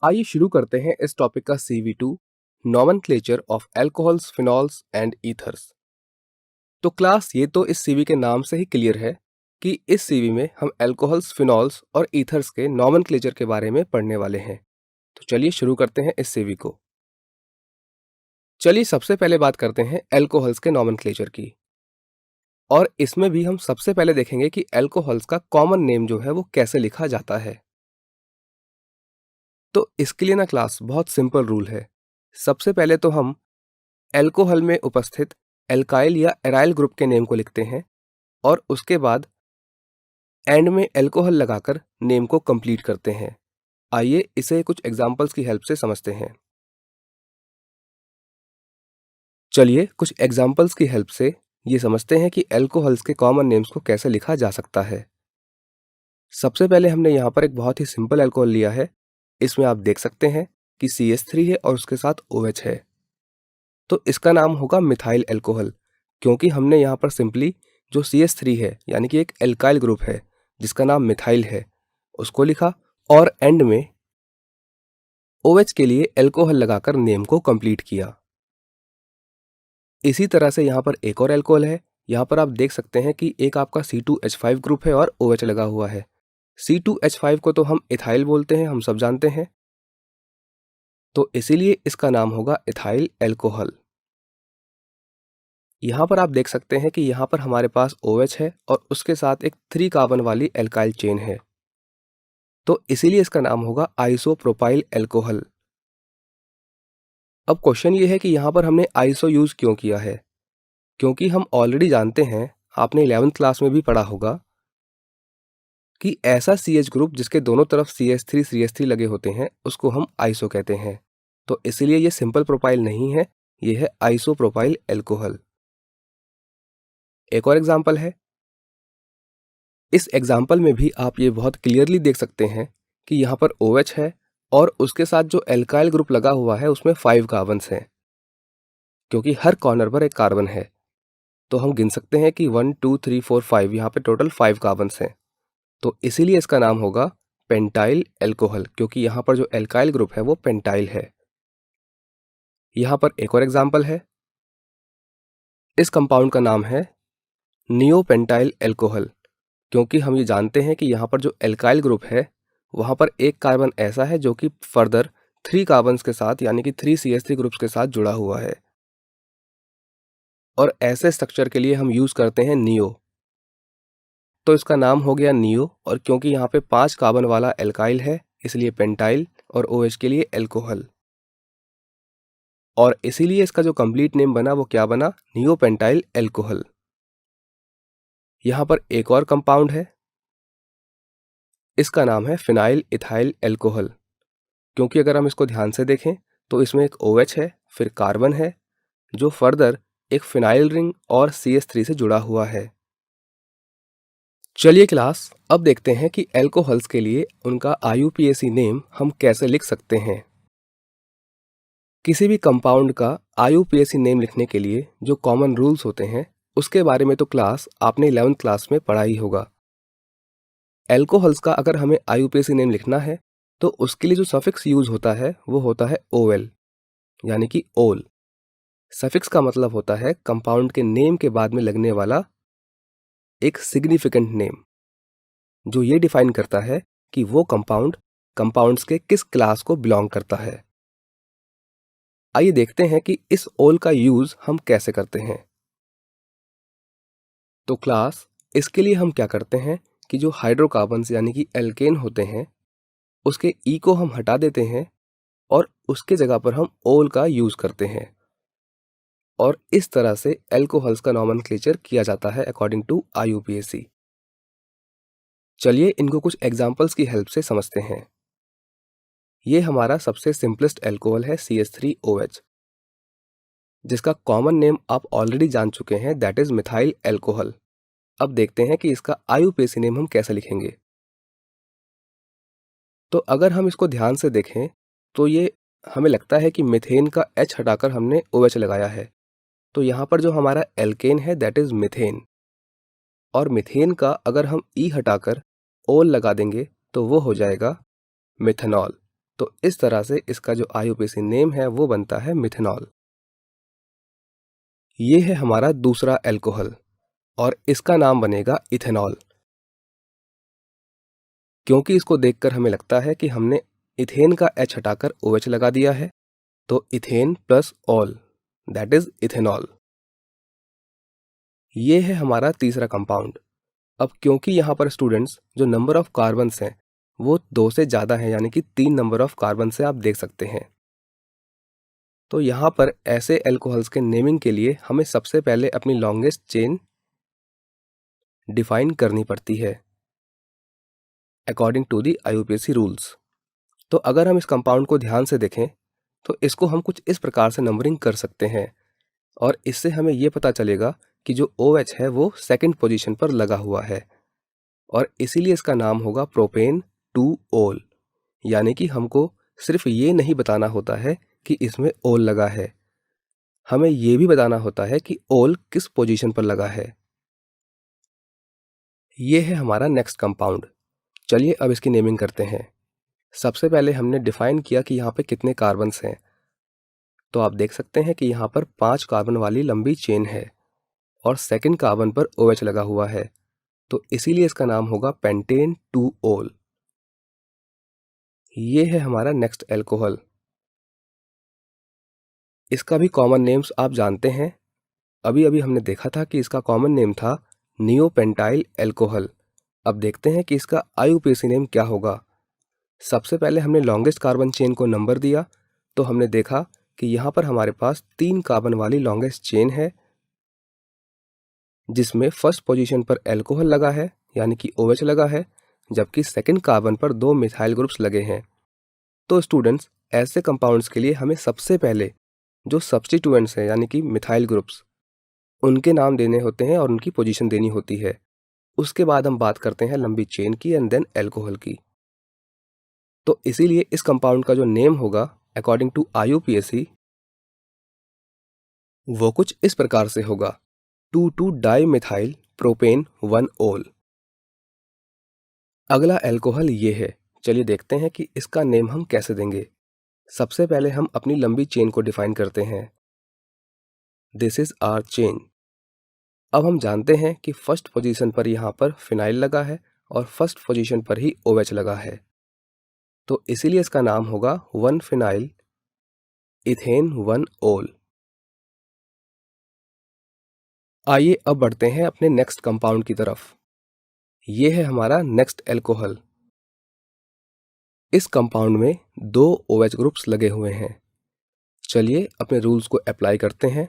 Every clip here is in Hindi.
आइए शुरू करते हैं इस टॉपिक का CV2 nomenclature of alcohols, phenols and ethers. तो क्लास ये तो इस सीवी के नाम से ही क्लियर है कि इस सीवी में हम एल्कोहल्स, फिनॉल्स और ईथर्स के नॉमेनक्लेचर के बारे में पढ़ने वाले हैं। तो चलिए शुरू करते हैं इस सीवी को। चलिए सबसे पहले बात करते हैं एल्कोहल्स के नॉमेनक्लेचर की, और इसमें भी हम सबसे पहले देखेंगे कि एल्कोहल्स का कॉमन नेम जो है वो कैसे लिखा जाता है। तो इसके लिए ना क्लास बहुत सिंपल रूल है। सबसे पहले तो हम एल्कोहल में उपस्थित एल्काइल या एराइल ग्रुप के नेम को लिखते हैं और उसके बाद एंड में एल्कोहल लगाकर नेम को कंप्लीट करते हैं। आइए इसे कुछ एग्जांपल्स की हेल्प से समझते हैं। चलिए कुछ एग्जांपल्स की हेल्प से ये समझते हैं कि एल्कोहल्स के कॉमन नेम्स को कैसे लिखा जा सकता है। सबसे पहले हमने यहाँ पर एक बहुत ही सिंपल एल्कोहल लिया है। इसमें आप देख सकते हैं कि CH3 है और उसके साथ OH है। तो इसका नाम होगा मिथाइल एल्कोहल, क्योंकि हमने यहाँ पर सिंपली जो CH3 है यानी कि एक एल्काइल ग्रुप है जिसका नाम मिथाइल है उसको लिखा और एंड में OH के लिए एल्कोहल लगाकर नेम को कंप्लीट किया। इसी तरह से यहाँ पर एक और एल्कोहल है। यहाँ पर आप देख सकते हैं कि एक आपका C2H5 ग्रुप है और OH लगा हुआ है। C2H5 को तो हम इथाइल बोलते हैं, हम सब जानते हैं, तो इसीलिए इसका नाम होगा इथाइल एल्कोहल। यहाँ पर आप देख सकते हैं कि यहाँ पर हमारे पास OH है और उसके साथ एक 3 कार्बन वाली एल्काइल चेन है, तो इसीलिए इसका नाम होगा आइसोप्रोपाइल एल्कोहल। अब क्वेश्चन ये है कि यहाँ पर हमने आइसो यूज क्यों किया है, क्योंकि हम ऑलरेडी जानते हैं, आपने 11th क्लास में भी पढ़ा होगा कि ऐसा CH ग्रुप जिसके दोनों तरफ CH3 लगे होते हैं उसको हम आइसो कहते हैं। तो इसीलिए ये सिंपल प्रोपाइल नहीं है, ये है आइसोप्रोपाइल एल्कोहल। एक और एग्जांपल है। इस एग्जाम्पल में भी आप ये बहुत क्लियरली देख सकते हैं कि यहाँ पर OH है और उसके साथ जो एल्काइल ग्रुप लगा हुआ है उसमें 5 कार्बन्स हैं, क्योंकि हर कॉर्नर पर एक कार्बन है। तो हम गिन सकते हैं कि 1 2 3 4 5, यहाँ पे टोटल 5 कार्बन्स हैं। तो इसीलिए इसका नाम होगा पेंटाइल एल्कोहल, क्योंकि यहाँ पर जो एल्काइल ग्रुप है वो पेंटाइल है। यहाँ पर एक और एग्जाम्पल है। इस कंपाउंड का नाम है नियोपेंटाइल एल्कोहल, क्योंकि हम ये जानते हैं कि यहाँ पर जो एल्काइल ग्रुप है वहाँ पर एक कार्बन ऐसा है जो कि फर्दर 3 कार्बन्स के साथ यानी कि 3 CH3 ग्रुप्स के साथ जुड़ा हुआ है, और ऐसे स्ट्रक्चर के लिए हम यूज करते हैं नियो। तो इसका नाम हो गया नियो, और क्योंकि यहाँ पे 5 कार्बन वाला एल्काइल है इसलिए पेंटाइल, और OH के लिए एल्कोहल, और इसीलिए इसका जो कंप्लीट नेम बना वो क्या बना, नियोपेंटाइल एल्कोहल। यहाँ पर एक और कंपाउंड है। इसका नाम है फिनाइल इथाइल एल्कोहल, क्योंकि अगर हम इसको ध्यान से देखें तो इसमें एक OH है, फिर कार्बन है जो फर्दर एक फिनाइल रिंग और CH3 से जुड़ा हुआ है। चलिए क्लास, अब देखते हैं कि एल्कोहल्स के लिए उनका IUPAC नेम हम कैसे लिख सकते हैं। किसी भी कंपाउंड का IUPAC नेम लिखने के लिए जो कॉमन रूल्स होते हैं उसके बारे में तो क्लास आपने 11th क्लास में पढ़ा ही होगा। एल्कोहल्स का अगर हमें IUPAC नेम लिखना है तो उसके लिए जो सफिक्स यूज होता है वो होता है OL, यानी कि ओल। सफिक्स का मतलब होता है कंपाउंड के नेम के बाद में लगने वाला एक सिग्निफिकेंट नेम, जो ये डिफाइन करता है कि वो कंपाउंड्स के किस क्लास को बिलोंग करता है। आइए देखते हैं कि इस ओल का यूज हम कैसे करते हैं। तो क्लास, इसके लिए हम क्या करते हैं कि जो हाइड्रोकार्बन्स यानी कि एल्केन होते हैं उसके ई को हम हटा देते हैं और उसके जगह पर हम ओल का यूज करते हैं, और इस तरह से एल्कोहल्स का नॉमेनक्लेचर किया जाता है अकॉर्डिंग टू IUPAC। चलिए इनको कुछ एग्जांपल्स की हेल्प से समझते हैं। ये हमारा सबसे सिंपलेस्ट एल्कोहल है CH3OH, जिसका कॉमन नेम आप ऑलरेडी जान चुके हैं, दैट इज मिथाइल एल्कोहल। अब देखते हैं कि इसका IUPAC नेम हम कैसे लिखेंगे। तो अगर हम इसको ध्यान से देखें तो ये हमें लगता है कि मिथेन का H हटाकर हमने OH लगाया है, तो यहाँ पर जो हमारा एल्केन है दैट इज मिथेन, और मिथेन का अगर हम E हटाकर ओल लगा देंगे तो वो हो जाएगा मिथेनॉल। तो इस तरह से इसका जो IUPAC नेम है वो बनता है मिथेनॉल। ये है हमारा दूसरा एल्कोहल और इसका नाम बनेगा इथेनॉल। क्योंकि इसको देखकर हमें लगता है कि हमने इथेन का H हटाकर OH लगा दिया है, तो ethane plus all, that is ethanol. ये है हमारा तीसरा कंपाउंड। अब क्योंकि यहाँ पर स्टूडेंट्स जो नंबर ऑफ कार्बन्स हैं वो 2 से ज़्यादा है, यानी कि 3 नंबर ऑफ कार्बन से आप देख सकते हैं, तो यहाँ पर ऐसे एल्कोहल्स के नेमिंग के लिए हमें सबसे पहले अपनी लॉन्गेस्ट चेन डिफाइन करनी पड़ती है according to the IUPAC rules. तो अगर हम इस कंपाउंड को ध्यान से देखें तो इसको हम कुछ इस प्रकार से नंबरिंग कर सकते हैं और इससे हमें ये पता चलेगा कि जो OH है वो सेकंड पोजीशन पर लगा हुआ है और इसीलिए इसका नाम होगा प्रोपेन 2 ओल। यानी कि हमको सिर्फ ये नहीं बताना होता है कि इसमें ओल लगा है, हमें ये भी बताना होता है कि ओल किस पोजीशन पर लगा है। ये है हमारा नेक्स्ट कंपाउंड। चलिए अब इसकी नेमिंग करते हैं। सबसे पहले हमने डिफाइन किया कि यहाँ पे कितने कार्बन्स हैं, तो आप देख सकते हैं कि यहाँ पर 5 कार्बन वाली लंबी चेन है और सेकंड कार्बन पर OH लगा हुआ है, तो इसीलिए इसका नाम होगा पेंटेन 2 ओल। ये है हमारा नेक्स्ट एल्कोहल। इसका भी कॉमन नेम्स आप जानते हैं, अभी अभी हमने देखा था कि इसका कॉमन नेम था नियोपेंटाइल एल्कोहल। अब देखते हैं कि इसका IUPAC नेम क्या होगा। सबसे पहले हमने लॉन्गेस्ट कार्बन चेन को नंबर दिया, तो हमने देखा कि यहाँ पर हमारे पास 3 कार्बन वाली लॉन्गेस्ट चेन है जिसमें फर्स्ट पोजीशन पर एल्कोहल लगा है यानी कि OH लगा है, जबकि सेकंड कार्बन पर 2 मिथाइल ग्रुप्स लगे हैं। तो स्टूडेंट्स ऐसे कंपाउंड्स के लिए हमें सबसे पहले जो सब्स्टिट्यूएंट्स हैं यानी कि मिथाइल ग्रुप्स, उनके नाम देने होते हैं और उनकी पोजीशन देनी होती है। उसके बाद हम बात करते हैं लंबी चेन की एंड देन एल्कोहल की। तो इसीलिए इस कंपाउंड का जो नेम होगा अकॉर्डिंग टू IUPAC वो कुछ इस प्रकार से होगा 2,2 डाइमिथाइल प्रोपेन 1 ओल। अगला एल्कोहल ये है। चलिए देखते हैं कि इसका नेम हम कैसे देंगे। सबसे पहले हम अपनी लंबी चेन को डिफाइन करते हैं, दिस इज आवर चेन। अब हम जानते हैं कि फर्स्ट पोजीशन पर यहाँ पर फिनाइल लगा है और फर्स्ट पोजीशन पर ही OH लगा है, तो इसीलिए इसका नाम होगा 1 फिनाइल इथेन 1 ओल। आइए अब बढ़ते हैं अपने नेक्स्ट कंपाउंड की तरफ। ये है हमारा नेक्स्ट एल्कोहल। इस कंपाउंड में 2 OH ग्रुप्स लगे हुए हैं। चलिए अपने रूल्स को अप्लाई करते हैं।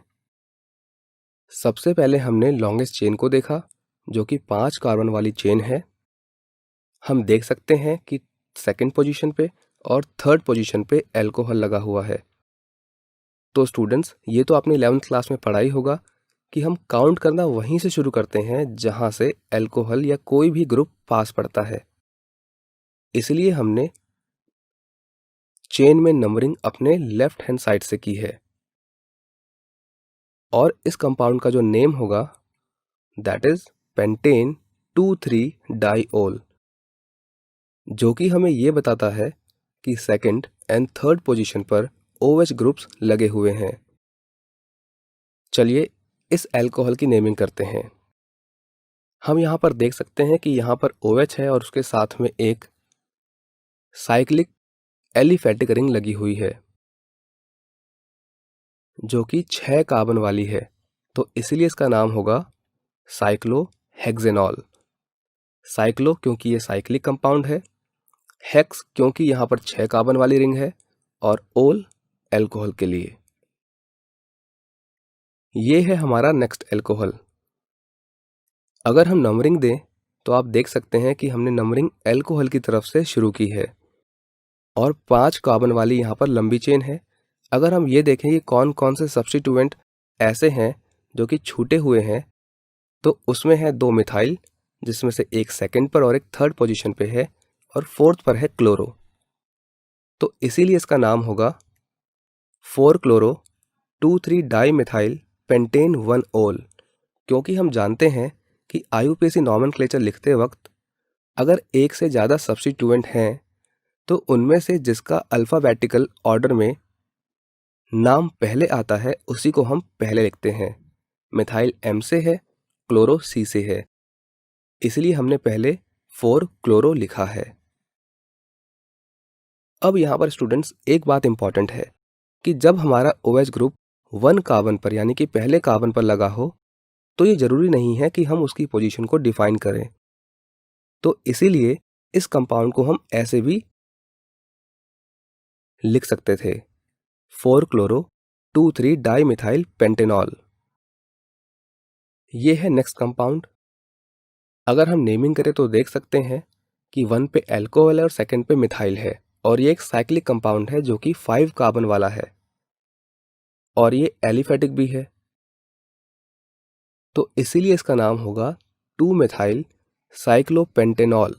सबसे पहले हमने लॉन्गेस्ट चेन को देखा जो कि 5 कार्बन वाली चेन है। हम देख सकते हैं कि सेकंड पोजीशन पे और थर्ड पोजीशन पे एल्कोहल लगा हुआ है। तो स्टूडेंट्स ये तो आपने 11th क्लास में पढ़ा ही होगा कि हम काउंट करना वहीं से शुरू करते हैं जहां से एल्कोहल या कोई भी ग्रुप पास पड़ता है। इसलिए हमने चेन में नंबरिंग अपने लेफ्ट हैंड साइड से की है और इस कंपाउंड का जो नेम होगा दैट इज पेंटेन 2,3 डाइओल, जो कि हमें ये बताता है कि सेकंड एंड थर्ड पोजीशन पर OH ग्रुप्स लगे हुए हैं। चलिए इस एल्कोहल की नेमिंग करते हैं। हम यहाँ पर देख सकते हैं कि यहाँ पर OH है और उसके साथ में एक साइक्लिक एलिफेटिक रिंग लगी हुई है जो कि 6 कार्बन वाली है, तो इसीलिए इसका नाम होगा साइक्लोहेक्सेनॉल। साइक्लो क्योंकि ये साइक्लिक कंपाउंड है, हेक्स क्योंकि यहाँ पर 6 कार्बन वाली रिंग है और ओल एल्कोहल के लिए। ये है हमारा नेक्स्ट एल्कोहल। अगर हम नंबरिंग दें तो आप देख सकते हैं कि हमने नंबरिंग एल्कोहल की तरफ से शुरू की है और 5 कार्बन वाली यहाँ पर लंबी चेन है। अगर हम ये देखें कि कौन कौन से सब्स्टिट्यूएंट ऐसे हैं जो कि छूटे हुए हैं, तो उसमें है 2 मिथाइल जिसमें से एक सेकंड पर और एक थर्ड पोजीशन पे है और फोर्थ पर है क्लोरो, तो इसीलिए इसका नाम होगा 4 क्लोरो 2,3 डाइमिथाइल पेंटेन 1 ओल। क्योंकि हम जानते हैं कि IUPAC नॉमेनक्लेचर लिखते वक्त अगर एक से ज़्यादा सब्स्टिट्यूएंट हैं तो उनमें से जिसका अल्फ़ाबेटिकल ऑर्डर में नाम पहले आता है उसी को हम पहले लिखते हैं। मिथाइल M से है, क्लोरो C से है, इसलिए हमने पहले 4 क्लोरो लिखा है। अब यहाँ पर स्टूडेंट्स एक बात इंपॉर्टेंट है कि जब हमारा OH ग्रुप 1 कार्बन पर यानी कि पहले कार्बन पर लगा हो तो ये जरूरी नहीं है कि हम उसकी पोजीशन को डिफाइन करें। तो इसीलिए इस कंपाउंड को हम ऐसे भी लिख सकते थे, 4 क्लोरो 2,3 डाइमिथाइल पेंटेनॉल। ये है नेक्स्ट कंपाउंड। अगर हम नेमिंग करें तो देख सकते हैं कि 1 पे एल्कोहल है और सेकंड पे मिथाइल है, और ये एक साइक्लिक कंपाउंड है जो कि 5 कार्बन वाला है और ये एलिफेटिक भी है, तो इसीलिए इसका नाम होगा 2 मिथाइल साइक्लोपेंटेनॉल।